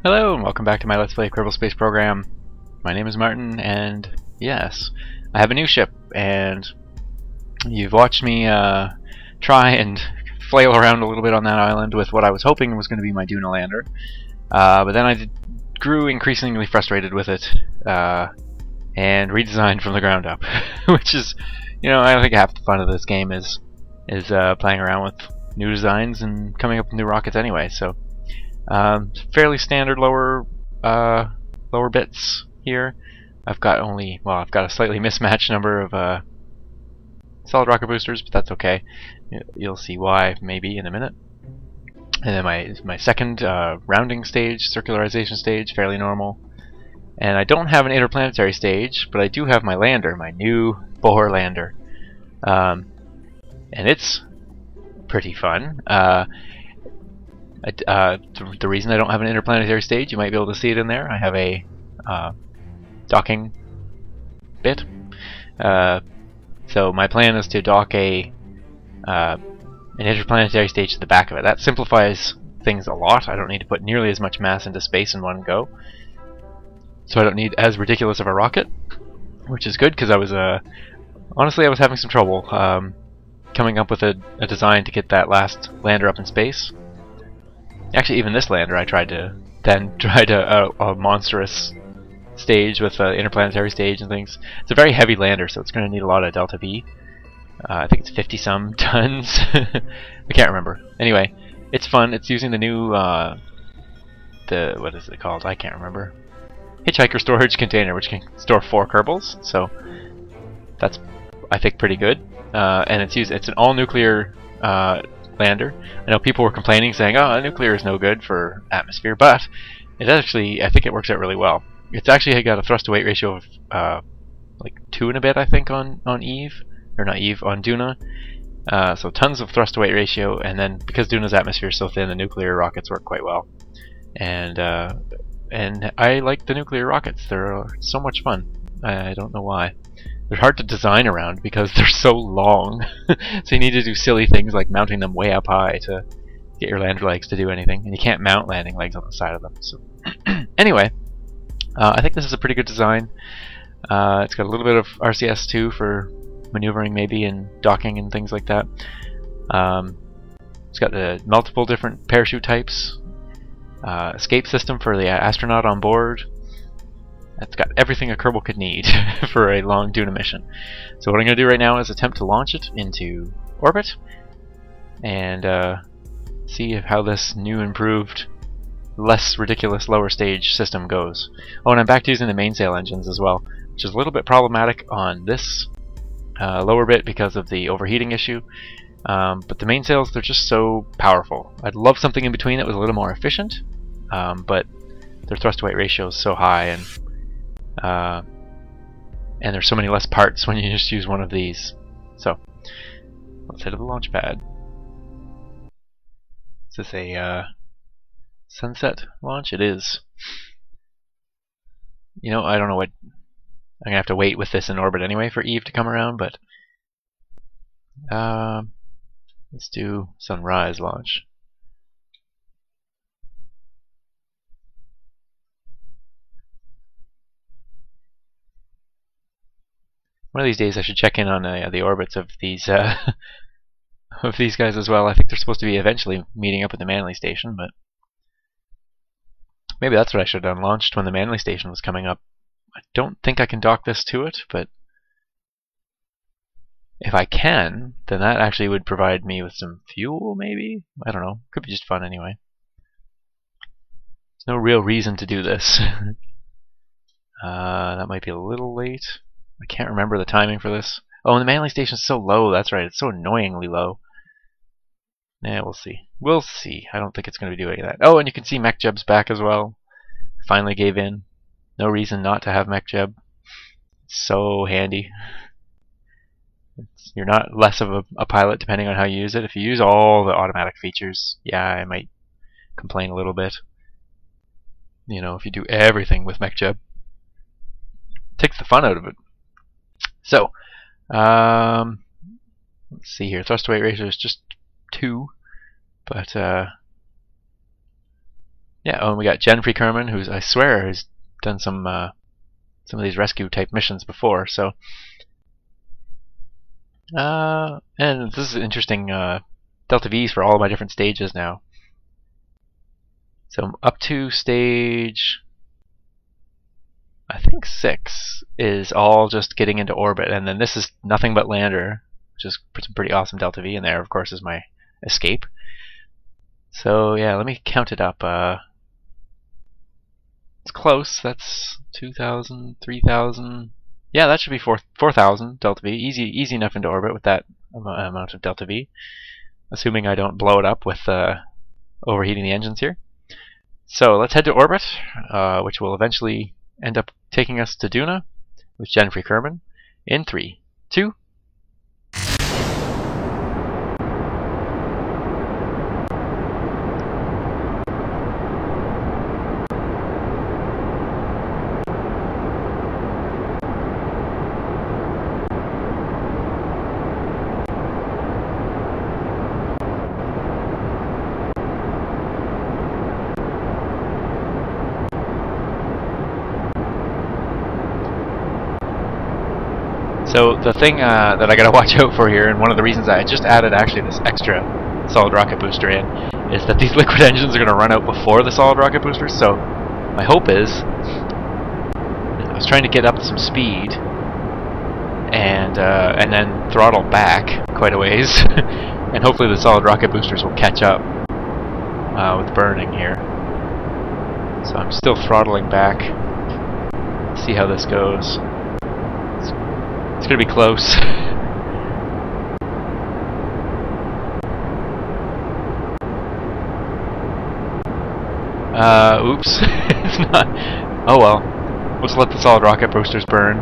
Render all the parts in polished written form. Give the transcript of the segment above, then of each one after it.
Hello and welcome back to my Let's Play Kerbal Space Program. My name is Martin, and yes, I have a new ship, and you've watched me try and flail around a little bit on that island with what I was hoping was going to be my Duna lander, but then I grew increasingly frustrated with it and redesigned from the ground up, which is, I think half the fun of this game is playing around with new designs and coming up with new rockets anyway. So. Fairly standard lower bits here. I've got a slightly mismatched number of solid rocket boosters, but that's okay. You'll see why maybe in a minute. And then my second rounding stage, circularization stage, fairly normal. And I don't have an interplanetary stage, but I do have my lander, my new Bohr lander, and it's pretty fun. The reason I don't have an interplanetary stage, you might be able to see it in there. I have a docking bit. So my plan is to dock an interplanetary stage to the back of it. That simplifies things a lot. I don't need to put nearly as much mass into space in one go. So I don't need as ridiculous of a rocket, which is good because I was honestly I was having some trouble coming up with a design to get that last lander up in space. Actually, even this lander, I tried to a monstrous stage with an interplanetary stage and things. It's a very heavy lander, so it's going to need a lot of delta V. I think it's 50-some tons. I can't remember. Anyway, it's fun. It's using the new what is it called? I can't remember. Hitchhiker storage container, which can store 4 Kerbals. So that's, I think, pretty good. And it's an all-nuclear lander. I know people were complaining, saying, "Oh, nuclear is no good for atmosphere," but it actually, I think it works out really well. It's actually got a thrust-to-weight ratio of like 2 and a bit, I think, on Eve, or not Eve, on Duna. So tons of thrust-to-weight ratio, and then because Duna's atmosphere is so thin, the nuclear rockets work quite well. And I like the nuclear rockets. They're so much fun. I don't know why. They're hard to design around because they're so long. So you need to do silly things like mounting them way up high to get your lander legs to do anything. And you can't mount landing legs on the side of them. So anyway, I think this is a pretty good design. It's got a little bit of RCS too for maneuvering maybe and docking and things like that. It's got the multiple different parachute types. Escape system for the astronaut on board. It's got everything a Kerbal could need for a long Duna mission. So what I'm going to do right now is attempt to launch it into orbit and see how this new improved, less ridiculous lower stage system goes. Oh, and I'm back to using the mainsail engines as well, which is a little bit problematic on this lower bit because of the overheating issue. But the mainsails, they're just so powerful. I'd love something in between that was a little more efficient, but their thrust-to-weight ratio is so high, and there's so many less parts when you just use one of these. So let's head to the launch pad. Is this a sunset launch? It is. I don't know what. I'm gonna have to wait with this in orbit anyway for Eve to come around, but let's do sunrise launch. One of these days I should check in on the orbits of these of these guys as well. I think they're supposed to be eventually meeting up at the Manly station, but maybe that's what I should have done, launched when the Manly station was coming up. I don't think I can dock this to it, but if I can, then that actually would provide me with some fuel, maybe? I don't know. Could be just fun anyway. There's no real reason to do this. That might be a little late. I can't remember the timing for this. Oh, and the Manly station's so low. That's right. It's so annoyingly low. Yeah, we'll see. We'll see. I don't think it's going to be doing that. Oh, and you can see MechJeb's back as well. I finally gave in. No reason not to have MechJeb. It's so handy. You're not less of a pilot depending on how you use it. If you use all the automatic features, yeah, I might complain a little bit. If you do everything with MechJeb, it takes the fun out of it. So, let's see here. Thrust-to-weight ratio is just 2, but Yeah, oh, and we got Jen Kerbin, who's, I swear, has done some of these rescue type missions before. So, and this is interesting. Delta V's for all of my different stages now. So up to stage, I think 6 is all just getting into orbit, and then this is nothing but lander, which is some pretty awesome Delta V. And there, of course, is my escape. So yeah, let me count it up. It's close. That's 2,000, 3,000. Yeah, that should be 4,000 Delta V. Easy enough into orbit with that amount of Delta V, assuming I don't blow it up with overheating the engines here. So let's head to orbit, which will eventually end up taking us to Duna with Jen Kerbin in 3, 2. So the thing that I gotta watch out for here, and one of the reasons I just added actually this extra solid rocket booster in, is that these liquid engines are gonna run out before the solid rocket boosters. So my hope is, I was trying to get up to some speed and then throttle back quite a ways, and hopefully the solid rocket boosters will catch up with burning here. So I'm still throttling back. See how this goes. It's gonna be close. Oops. It's not. Oh well. We'll just let the solid rocket boosters burn.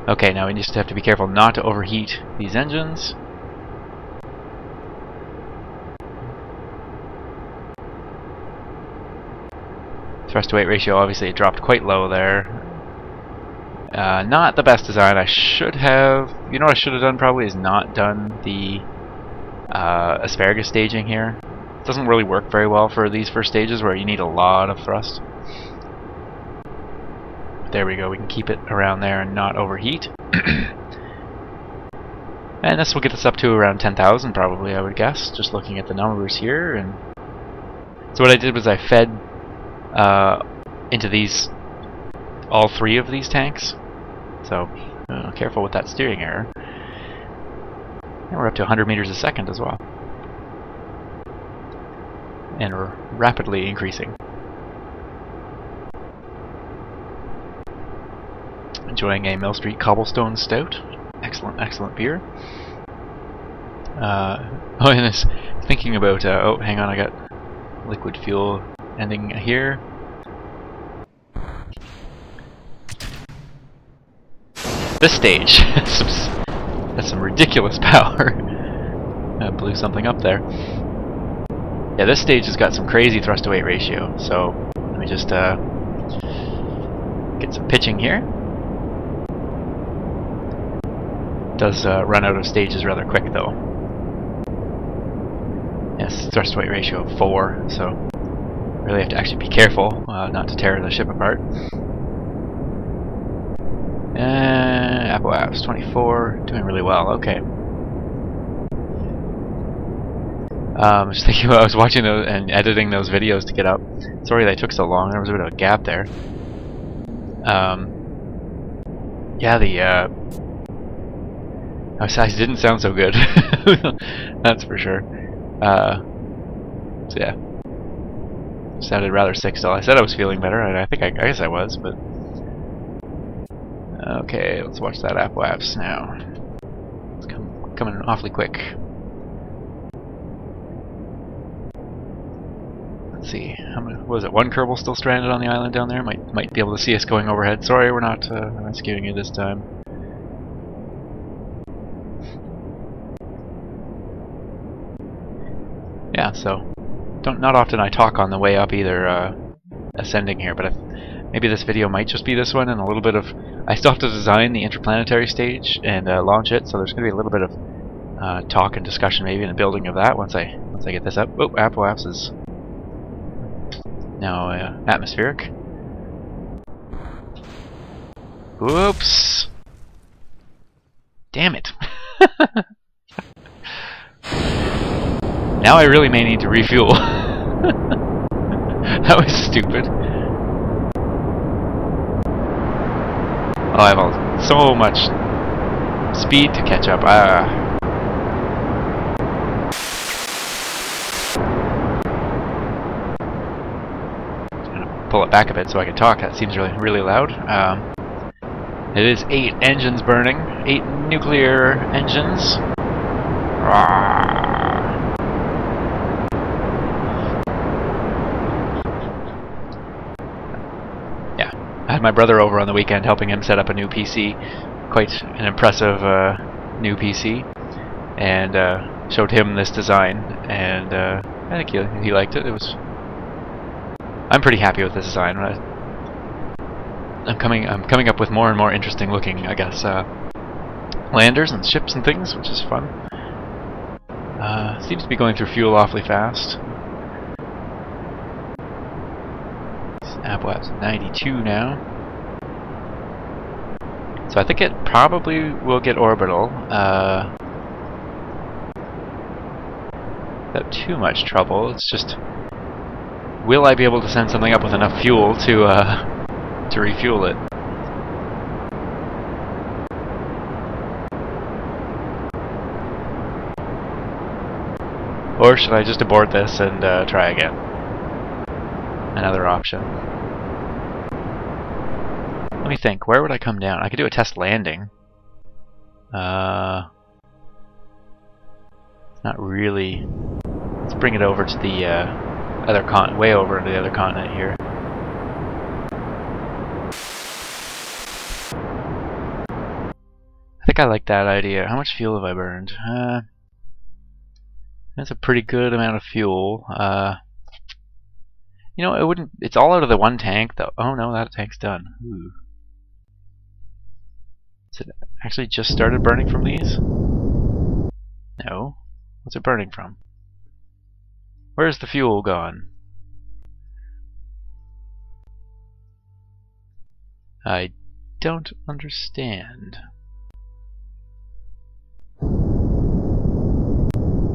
Okay, now we just have to be careful not to overheat these engines. Thrust to weight ratio, obviously it dropped quite low there. Not the best design. I should have, you know what I should have done probably is not done the asparagus staging here. It doesn't really work very well for these first stages where you need a lot of thrust. There we go, we can keep it around there and not overheat. And this will get us up to around 10,000 probably, I would guess, just looking at the numbers here. And so what I did was I fed into these, all 3 of these tanks. So careful with that steering error. And we're up to 100 meters a second as well, and we're rapidly increasing. Enjoying a Mill Street Cobblestone Stout. Excellent beer. Oh, and this, thinking about oh, hang on, I got liquid fuel ending here. This stage has some ridiculous power. I blew something up there. Yeah, this stage has got some crazy thrust to weight ratio. So let me just get some pitching here. Does run out of stages rather quick though. Yes, thrust to weight ratio of 4, so really have to actually be careful not to tear the ship apart. Apple apps 24, doing really well. Okay. Just thinking about, I was watching those and editing those videos to get up. Sorry they took so long. There was a bit of a gap there. Yeah, the size didn't sound so good. That's for sure. So yeah, sounded rather sick still. I said I was feeling better, and I guess I was, but okay. Let's watch that Apple apps now. It's coming awfully quick. Let's see. How many, what was it? 1 Kerbal still stranded on the island down there. Might be able to see us going overhead. Sorry, we're not rescuing you this time. Yeah, so not often I talk on the way up either, ascending here, but maybe this video might just be this one and a little bit of I still have to design the interplanetary stage and launch it, so there's going to be a little bit of talk and discussion maybe in the building of that once I get this up. Oh, Apoapс is now atmospheric. Whoops! Damn it! Now I really may need to refuel. That was stupid. Oh, I have so much speed to catch up. I'm gonna pull it back a bit so I can talk. That seems really loud. It is 8 engines burning. 8 nuclear engines. Yeah, I had my brother over on the weekend helping him set up a new PC. Quite an impressive new PC. And showed him this design. And I think he liked it. I'm pretty happy with this design. I'm coming up with more and more interesting looking, I guess, landers and ships and things, which is fun. Seems to be going through fuel awfully fast. Apoap's 92 now. So I think it probably will get Orbital. Without too much trouble. It's just, will I be able to send something up with enough fuel to refuel it? Or should I just abort this and try again? Another option. Let me think. Where would I come down? I could do a test landing. Not really. Let's bring it over to the other continent, way over to the other continent here. I think I like that idea. How much fuel have I burned? That's a pretty good amount of fuel. You know, it's all out of the one tank, though. Oh no, that tank's done. Ooh. Is it actually just started burning from these? No. What's it burning from? Where's the fuel gone? I don't understand.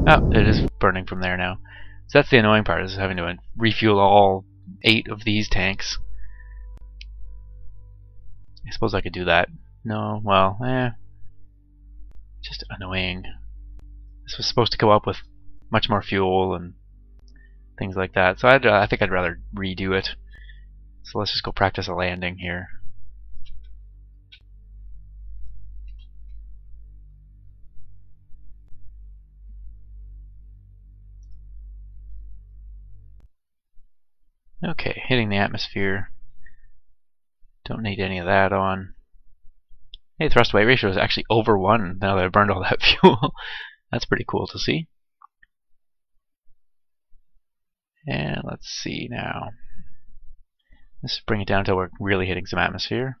Oh, it is burning from there now. So that's the annoying part, is having to refuel all 8 of these tanks. I suppose I could do that. No, well, just annoying. This was supposed to go up with much more fuel and things like that. So I think I'd rather redo it. So let's just go practice a landing here. Okay, hitting the atmosphere. Don't need any of that on. Hey, thrust weight ratio is actually over 1 now that I've burned all that fuel. That's pretty cool to see. And let's see now. Let's bring it down until we're really hitting some atmosphere.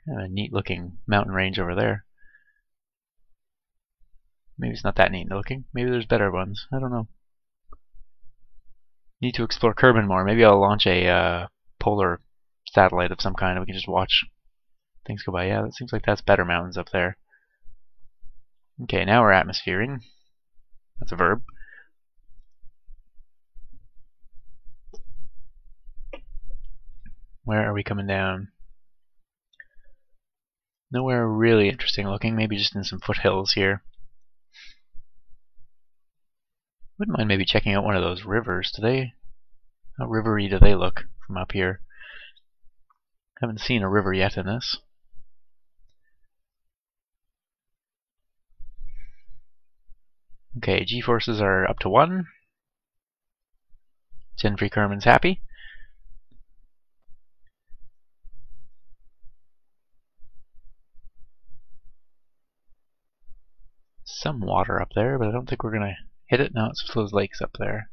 Kind of a neat looking mountain range over there. Maybe it's not that neat looking. Maybe there's better ones. I don't know. Need to explore Kerbin more. Maybe I'll launch a polar satellite of some kind and we can just watch things go by. Yeah, that seems like that's better mountains up there. Okay, now we're atmosphering. That's a verb. Where are we coming down? Nowhere really interesting looking. Maybe just in some foothills here. Wouldn't mind maybe checking out one of those rivers. How rivery do they look from up here? Haven't seen a river yet in this. Okay, G-forces are up to 1. Gen-free Kerbin's happy. Some water up there, but I don't think we're gonna hit it. No, it's those lakes up there.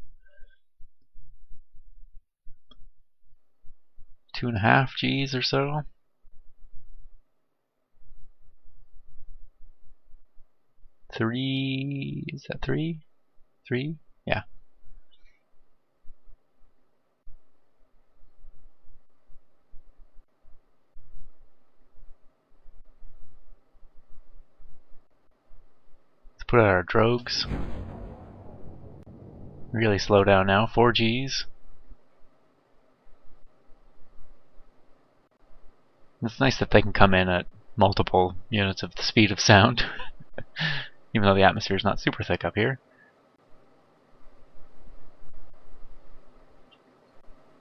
2.5 Gs or so. Three, is that 3? 3? Yeah. Let's put out our drogues. Really slow down now, 4 Gs. It's nice that they can come in at multiple units of the speed of sound, even though the atmosphere is not super thick up here.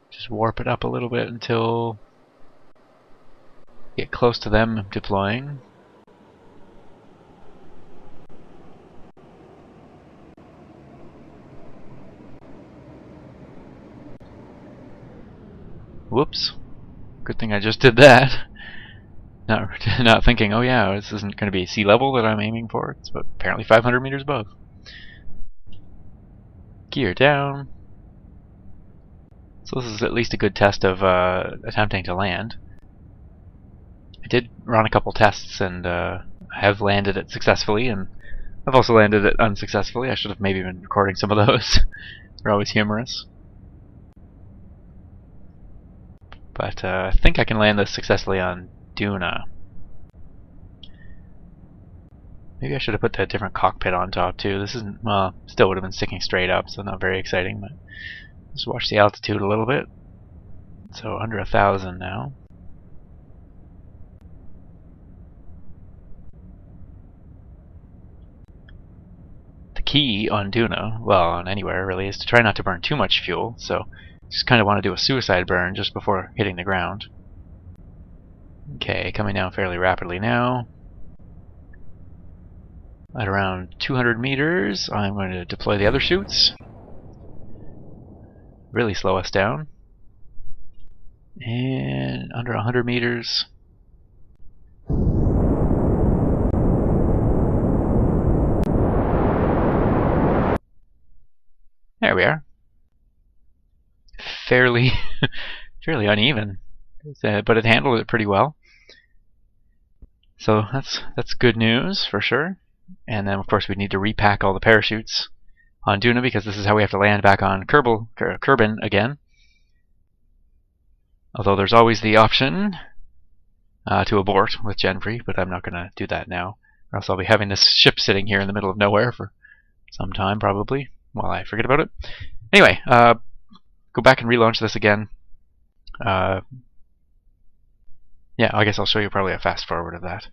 Just warp it up a little bit until get close to them deploying. Whoops. Good thing I just did that. Not thinking, oh yeah, this isn't going to be sea level that I'm aiming for. It's apparently 500 meters above. Gear down. So this is at least a good test of attempting to land. I did run a couple tests and I have landed it successfully, and I've also landed it unsuccessfully. I should have maybe been recording some of those. They're always humorous. But I think I can land this successfully on Duna. Maybe I should have put the different cockpit on top too. This isn't, well, still would have been sticking straight up, so not very exciting, but let's watch the altitude a little bit. So under 1,000 now. The key on Duna, well, on anywhere really, is to try not to burn too much fuel, so just kind of want to do a suicide burn just before hitting the ground. Okay, coming down fairly rapidly now. At around 200 meters, I'm going to deploy the other chutes. Really slow us down. And under 100 meters. There we are. Fairly uneven, but it handled it pretty well. So that's good news for sure. And then of course we need to repack all the parachutes on Duna, because this is how we have to land back on Kerbin again. Although there's always the option to abort with Genfrey, but I'm not going to do that now, or else I'll be having this ship sitting here in the middle of nowhere for some time probably, while I forget about it. Anyway, go back and relaunch this again. Yeah, I guess I'll show you probably a fast forward of that.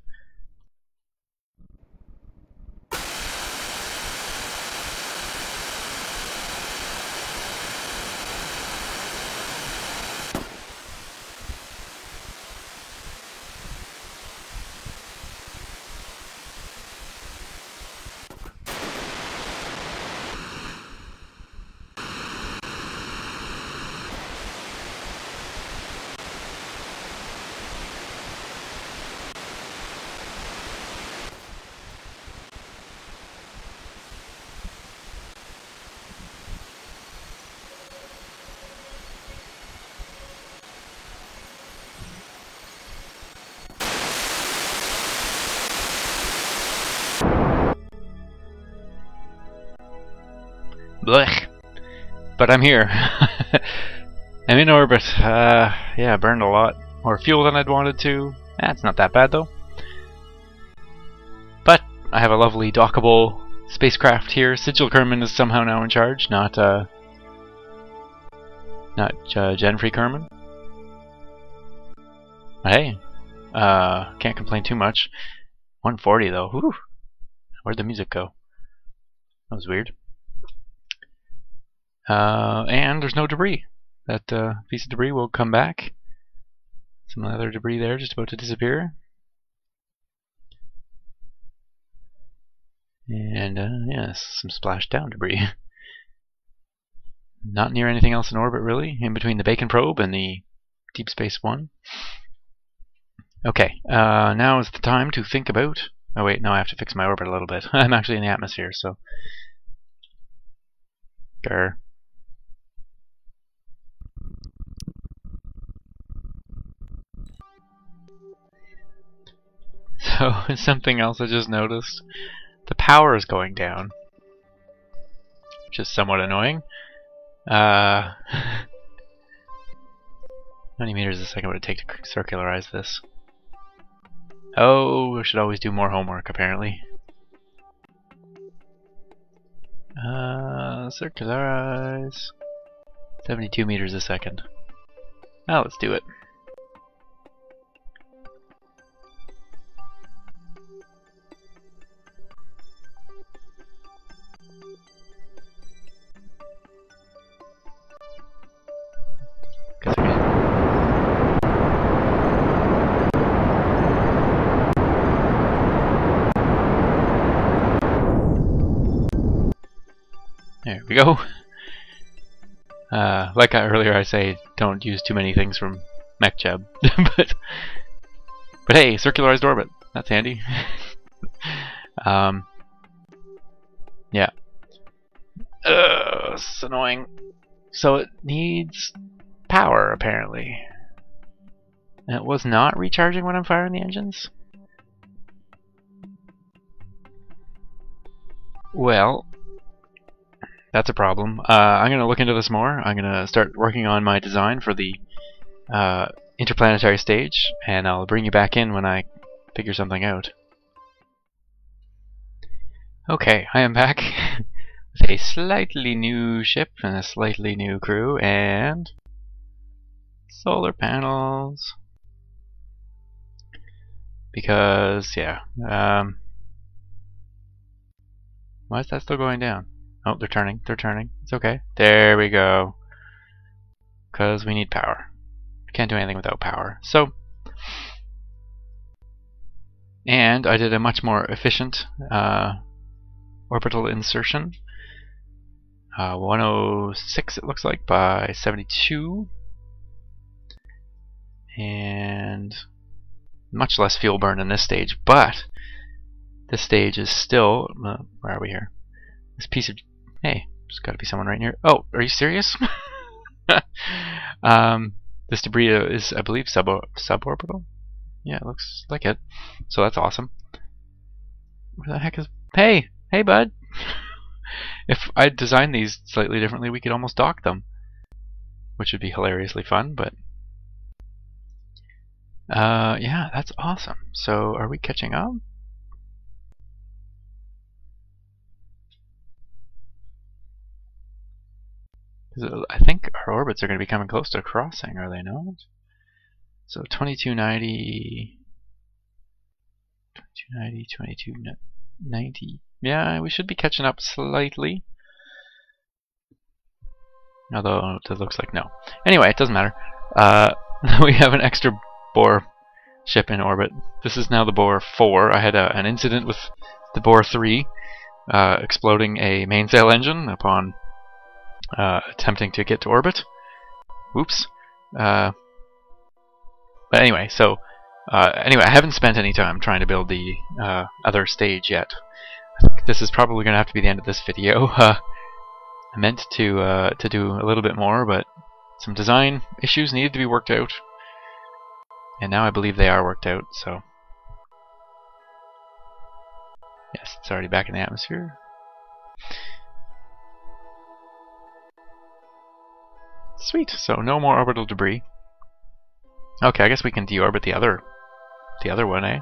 Blech. But I'm here. I'm in orbit. Yeah, burned a lot more fuel than I'd wanted to. It's not that bad though. But I have a lovely dockable spacecraft here. Sigil Kerman is somehow now in charge, not Genfrey Kerman. Hey, can't complain too much. 140 though. Whew. Where'd the music go? That was weird. And there's no debris. That piece of debris will come back. Some other debris there just about to disappear. And yes, some splashed down debris. Not near anything else in orbit really, in between the Bacon probe and the Deep Space One. Okay, now is the time to think about... Oh wait, no, I have to fix my orbit a little bit. I'm actually in the atmosphere, so... Grr. So, something else I just noticed. The power is going down. Which is somewhat annoying. How many meters a second would it take to circularize this? Oh, we should always do more homework, apparently. Circularize. 72 meters a second. Well, let's do it. Guess we can. There we go. Like earlier I say, don't use too many things from MechJeb. but hey, circularized orbit. That's handy. Yeah. It's annoying. So it needs power, apparently. And it was not recharging when I'm firing the engines? Well, that's a problem. I'm going to look into this more. I'm going to start working on my design for the interplanetary stage, and I'll bring you back in when I figure something out. Okay, I am back with a slightly new ship and a slightly new crew, and solar panels. Because, yeah. Why is that still going down? Oh, they're turning. They're turning. It's okay. There we go. Because we need power. Can't do anything without power. So, and I did a much more efficient orbital insertion. 106 it looks like by 72. And much less fuel burn in this stage, but this stage is still where are we here? This piece of hey, there's got to be someone right near. Oh, are you serious? This debris is, I believe, suborbital. Yeah, it looks like it. So that's awesome. Where the heck is? Hey, bud. If I designed these slightly differently, we could almost dock them, which would be hilariously fun. But yeah, that's awesome. So are we catching up? I think our orbits are going to be coming close to crossing, are they not? So 2290, 2290, 2290. Yeah, we should be catching up slightly. Although it looks like no. Anyway, it doesn't matter. We have an extra Bohr ship in orbit. This is now the Bohr 4. I had an incident with the Bohr 3 exploding a mainsail engine upon attempting to get to orbit. Whoops. But anyway, so anyway, I haven't spent any time trying to build the other stage yet. I think this is probably going to have to be the end of this video. I meant to do a little bit more, but some design issues needed to be worked out, and now I believe they are worked out. So yes, it's already back in the atmosphere. Sweet. So no more orbital debris. Okay, I guess we can deorbit the other one, eh?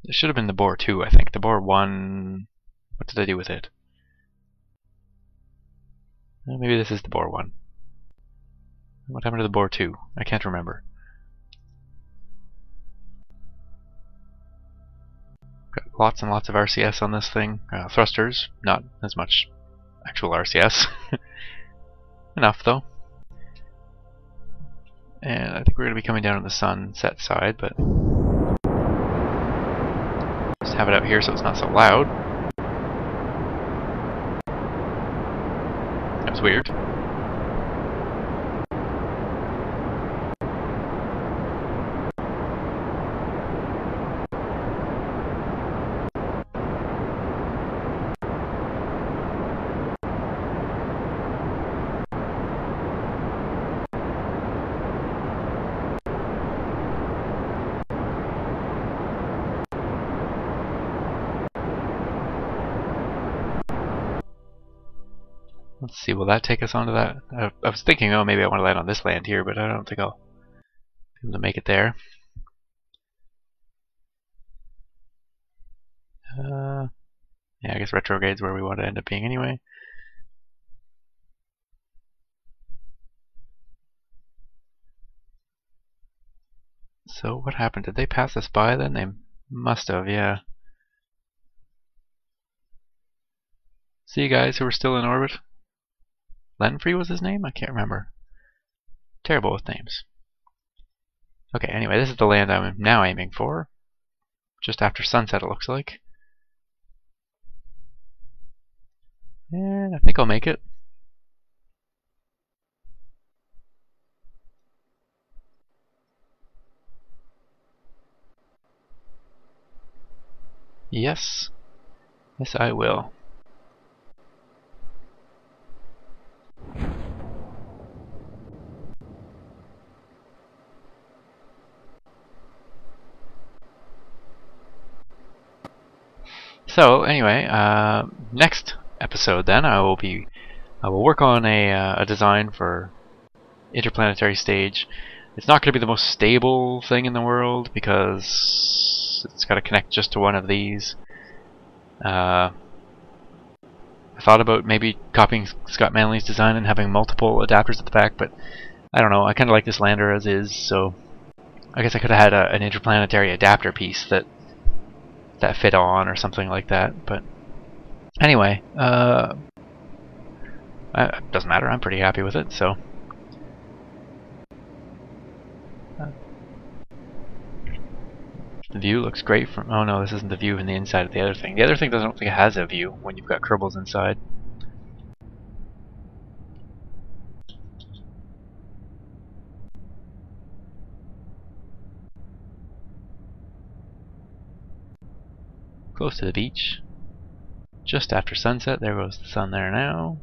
It should have been the Bohr 2, I think. The Bohr 1... What did I do with it? Maybe this is the Bohr 1. What happened to the Bohr 2? I can't remember. Got lots and lots of RCS on this thing. Thrusters, not as much actual RCS. Enough, though. And I think we're going to be coming down on the sunset side, but just have it out here so it's not so loud. That was weird. Let's see, will that take us onto that? I was thinking, oh, maybe I want to land on this land here, but I don't think I'll be able to make it there. Yeah, I guess retrograde's where we want to end up being anyway. So what happened? Did they pass us by then? They must have, yeah. See you guys who are still in orbit? Lenfrey was his name? I can't remember. Terrible with names. Okay, anyway, this is the land I'm now aiming for. Just after sunset, it looks like. And I think I'll make it. Yes. Yes, I will. So anyway, next episode then I will work on a design for interplanetary stage. It's not going to be the most stable thing in the world because it's got to connect just to one of these. I thought about maybe copying Scott Manley's design and having multiple adapters at the back, but I don't know. I kind of like this lander as is, so I guess I could have had an interplanetary adapter piece that fit on or something like that. But anyway, it doesn't matter. I'm pretty happy with it. So the view looks great from. Oh no, this isn't the view in the inside of the other thing. The other thing doesn't think it has a view when you've got Kerbals inside. Close to the beach. Just after sunset. There goes the sun there now.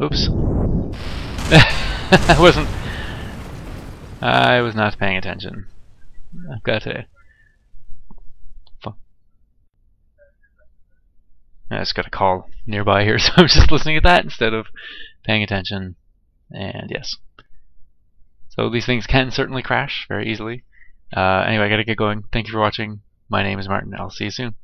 Oops. I was not paying attention. I've got to. I just got a call nearby here, so I'm just listening to that instead of paying attention. And yes. So these things can certainly crash very easily. Anyway, I gotta get going. Thank you for watching. My name is Martin. I'll see you soon.